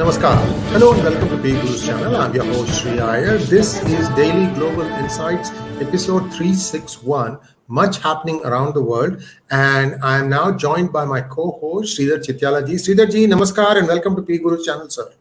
Namaskar. Hello and welcome to Guru's channel. I'm your host Sri Iyer. This is Daily Global Insights, episode 361. Much happening around the world, and I am now joined by my co-host Sridhar Chityala ji. Sridhar ji, namaskar and welcome to Guru's channel, sir.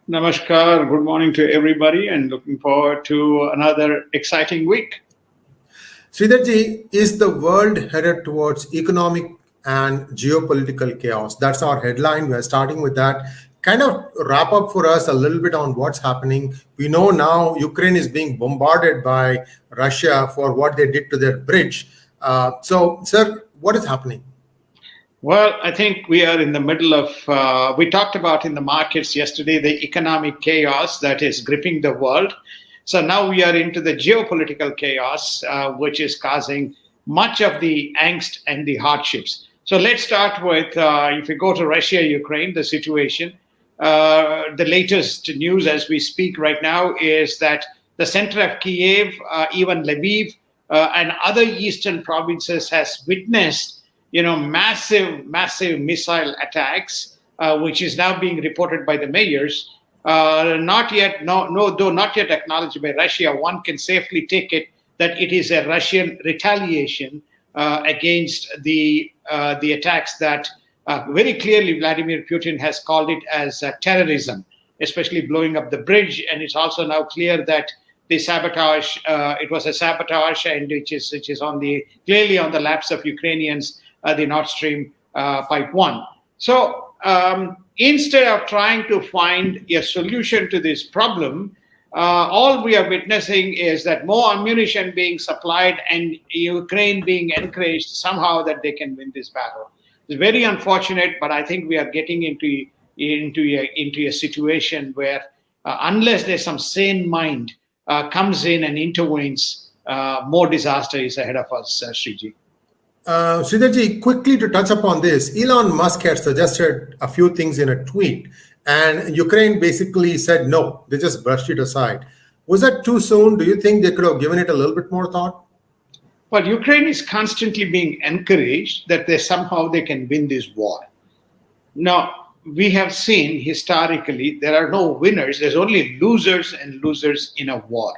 Namaskar. Good morning to everybody, and looking forward to another exciting week. Sridhar ji, is the world headed towards economic and geopolitical chaos? That's our headline. We're starting with that. Kind of wrap up for us a little bit on what's happening. We know now Ukraine is being bombarded by Russia for what they did to their bridge. So, sir, what is happening? Well, I think we are in the middle of, we talked about in the markets yesterday, the economic chaos that is gripping the world. So now we are into the geopolitical chaos, which is causing much of the angst and the hardships. So let's start with, if we go to Russia-Ukraine, the situation. The latest news as we speak right now is that the center of Kiev, even Lviv, and other eastern provinces has witnessed, massive missile attacks, which is now being reported by the mayors. Though not yet acknowledged by Russia, one can safely take it that it is a Russian retaliation against the attacks that very clearly Vladimir Putin has called it as terrorism, especially blowing up the bridge. And it's also now clear that the sabotage, it was a sabotage, and which is clearly on the laps of Ukrainians, the Nord Stream pipe 1. So instead of trying to find a solution to this problem, all we are witnessing is that more ammunition being supplied and Ukraine being encouraged somehow that they can win this battle. It's very unfortunate, but I think we are getting into a situation where unless there's some sane mind comes in and intervenes, more disaster is ahead of us, Sriji. Sridharji, quickly to touch upon this, Elon Musk had suggested a few things in a tweet, and Ukraine basically said no. They just brushed it aside. Was that too soon? Do you think they could have given it a little bit more thought? But Ukraine is constantly being encouraged that somehow they can win this war. Now, we have seen historically there are no winners. There's only losers and losers in a war.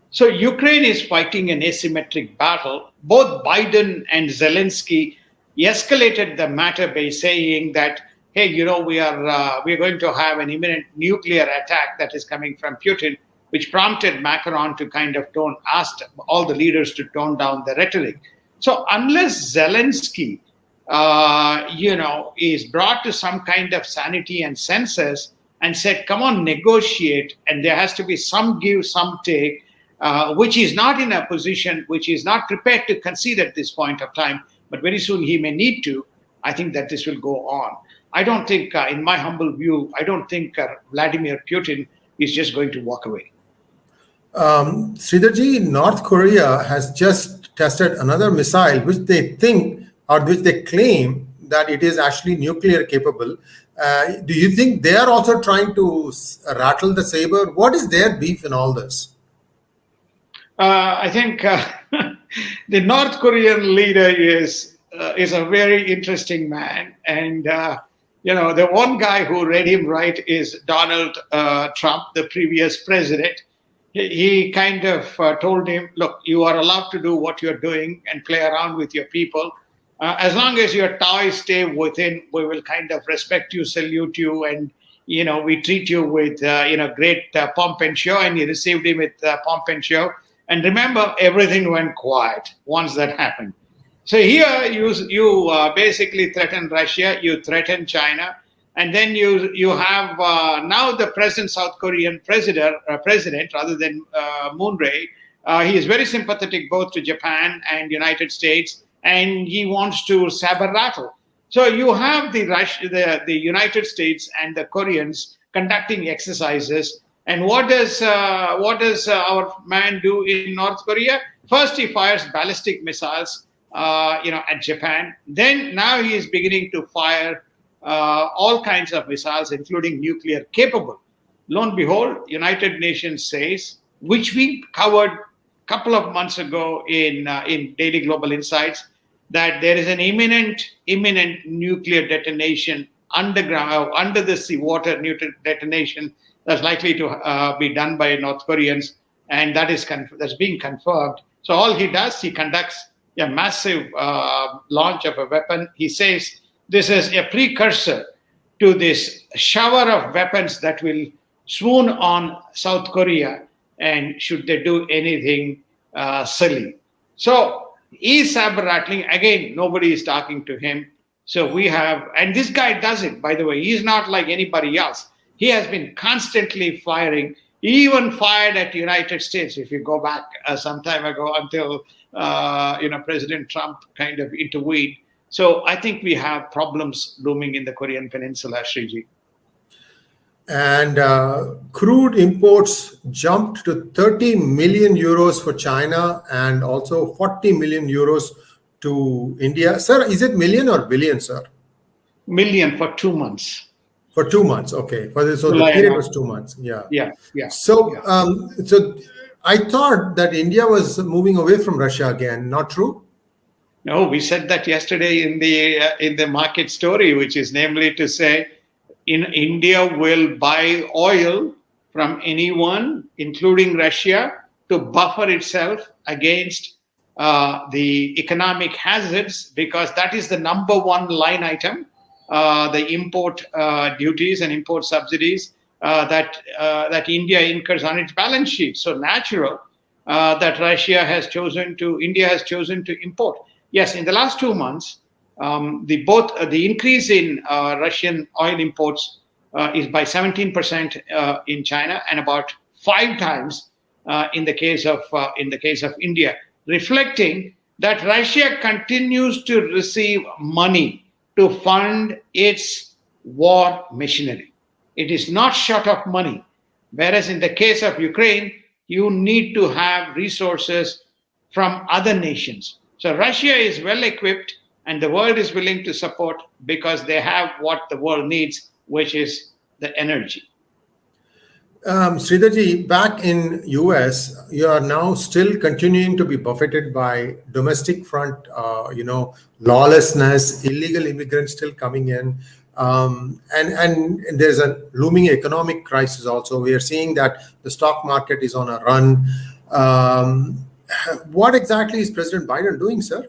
So Ukraine is fighting an asymmetric battle. Both Biden and Zelensky escalated the matter by saying that, hey, we're going to have an imminent nuclear attack that is coming from Putin, which prompted Macron to kind of asked all the leaders to tone down the rhetoric. So unless Zelensky, is brought to some kind of sanity and senses and said, come on, negotiate, and there has to be some give, some take, which is not in a position, which is not prepared to concede at this point of time, but very soon he may need to, I think that this will go on. I don't think, in my humble view, I don't think Vladimir Putin is just going to walk away. Sridharji, North Korea has just tested another missile, which they think or which they claim that it is actually nuclear capable. Do you think they are also trying to rattle the saber? What is their beef in all this? I think the North Korean leader is a very interesting man, and the one guy who read him right is Donald Trump, the previous president. He kind of told him, look, you are allowed to do what you're doing and play around with your people. As long as your toys stay within, we will kind of respect you, salute you, and, we treat you with, great pomp and show. And he received him with pomp and show. And remember, everything went quiet once that happened. So here you basically threaten Russia, you threaten China, and then you have now the present South Korean president rather than Moon Jae. He is very sympathetic both to Japan and United States, and he wants to saber rattle. So you have the United States and the Koreans conducting exercises. And what does our man do in North Korea? First, he fires ballistic missiles, at Japan. Then now he is beginning to fire all kinds of missiles, including nuclear capable. Lo and behold, United Nations says, which we covered a couple of months ago in Daily Global Insights, that there is an imminent nuclear detonation underground, under the sea water detonation that's likely to be done by North Koreans, and that's being confirmed. So all he does, he conducts a massive launch of a weapon. He says this is a precursor to this shower of weapons that will swoon on South Korea, and should they do anything silly. So he's saber rattling. Again, nobody is talking to him. So we have, and this guy does it, by the way. He's not like anybody else. He has been constantly firing. He even fired at the United States, if you go back some time ago, until President Trump kind of intervened. So I think we have problems looming in the Korean Peninsula, Sriji. And crude imports jumped to 30 million euros for China and also 40 million euros to India. Sir, is it million or billion, sir? Million for 2 months. For 2 months, okay. So the period was 2 months. Yeah. So, so I thought that India was moving away from Russia again. Not true? No, we said that yesterday in the market story, which is namely to say, India will buy oil from anyone, including Russia, to buffer itself against the economic hazards, because that is the number one line item, the import duties and import subsidies that India incurs on its balance sheet. So natural that India has chosen to import. Yes, in the last 2 months, the increase in Russian oil imports is by 17% in China, and about 5 times in the case of India, reflecting that Russia continues to receive money to fund its war machinery. It is not short of money, whereas in the case of Ukraine, you need to have resources from other nations. So Russia is well equipped, and the world is willing to support because they have what the world needs, which is the energy. Sridharji, back in US, you are now still continuing to be buffeted by domestic front, lawlessness, illegal immigrants still coming in. And there's a looming economic crisis also. We are seeing that the stock market is on a run. What exactly is President Biden doing, sir?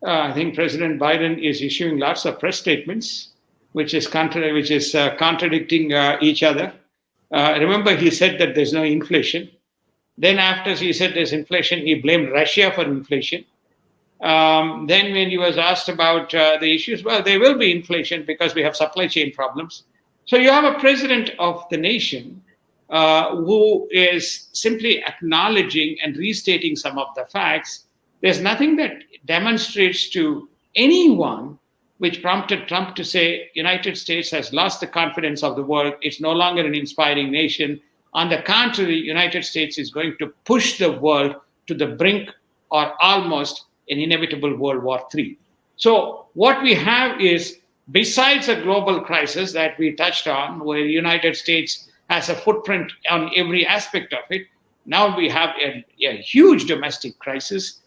I think President Biden is issuing lots of press statements, which is contradicting each other. Remember, he said that there's no inflation. Then after he said there's inflation, he blamed Russia for inflation. Then when he was asked about the issues, well, there will be inflation because we have supply chain problems. So you have a president of the nation who is simply acknowledging and restating some of the facts. There's nothing that demonstrates to anyone which prompted Trump to say United States has lost the confidence of the world. It's no longer an inspiring nation. On the contrary, United States is going to push the world to the brink or almost an inevitable World War III. So what we have is, besides a global crisis that we touched on, where the United States has a footprint on every aspect of it, now we have a huge domestic crisis,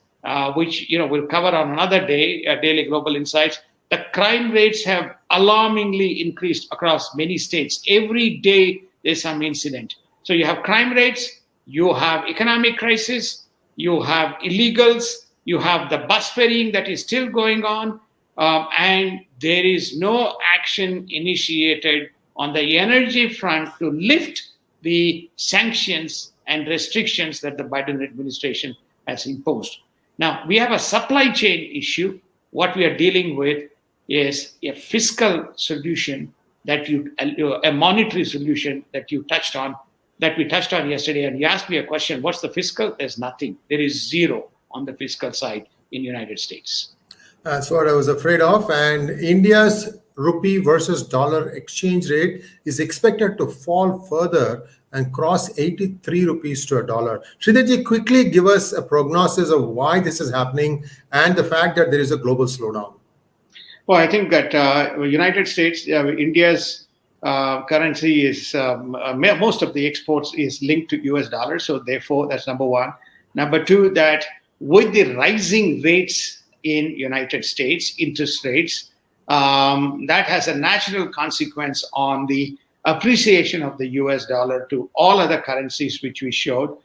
which we'll cover on another day, Daily Global Insights. The crime rates have alarmingly increased across many states. Every day there's some incident. So you have crime rates, you have economic crisis, you have illegals, you have the bus ferrying that is still going on, and there is no action initiated on the energy front to lift the sanctions and restrictions that the Biden administration has imposed. Now, we have a supply chain issue. What we are dealing with is a fiscal solution a monetary solution that we touched on yesterday. And you asked me a question, what's the fiscal? There's nothing. There is zero on the fiscal side in the United States. That's what I was afraid of. And India's rupee versus dollar exchange rate is expected to fall further and cross 83 rupees to a dollar. Sridharji, quickly give us a prognosis of why this is happening and the fact that there is a global slowdown. Well, I think that United States, India's currency is, most of the exports is linked to US dollars. So therefore, that's number one. Number two, that with the rising rates in United States, interest rates, that has a natural consequence on the appreciation of the US dollar to all other currencies which we showed.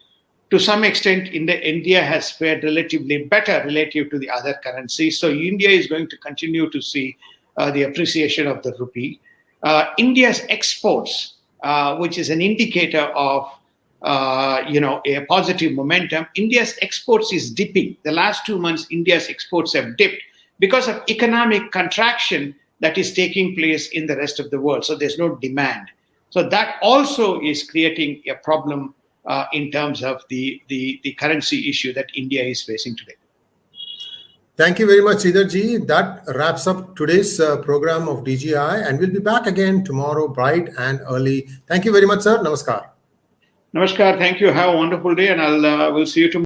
To some extent, India has fared relatively better relative to the other currencies. So India is going to continue to see the appreciation of the rupee. India's exports, which is an indicator of a positive momentum, India's exports is dipping. The last 2 months, India's exports have dipped because of economic contraction that is taking place in the rest of the world. So there's no demand. So that also is creating a problem in terms of the currency issue that India is facing today. Thank you very much, Sridharji. That wraps up today's program of DGI, and we'll be back again tomorrow, bright and early. Thank you very much, sir. Namaskar. Namaskar. Thank you. Have a wonderful day, and we'll see you tomorrow.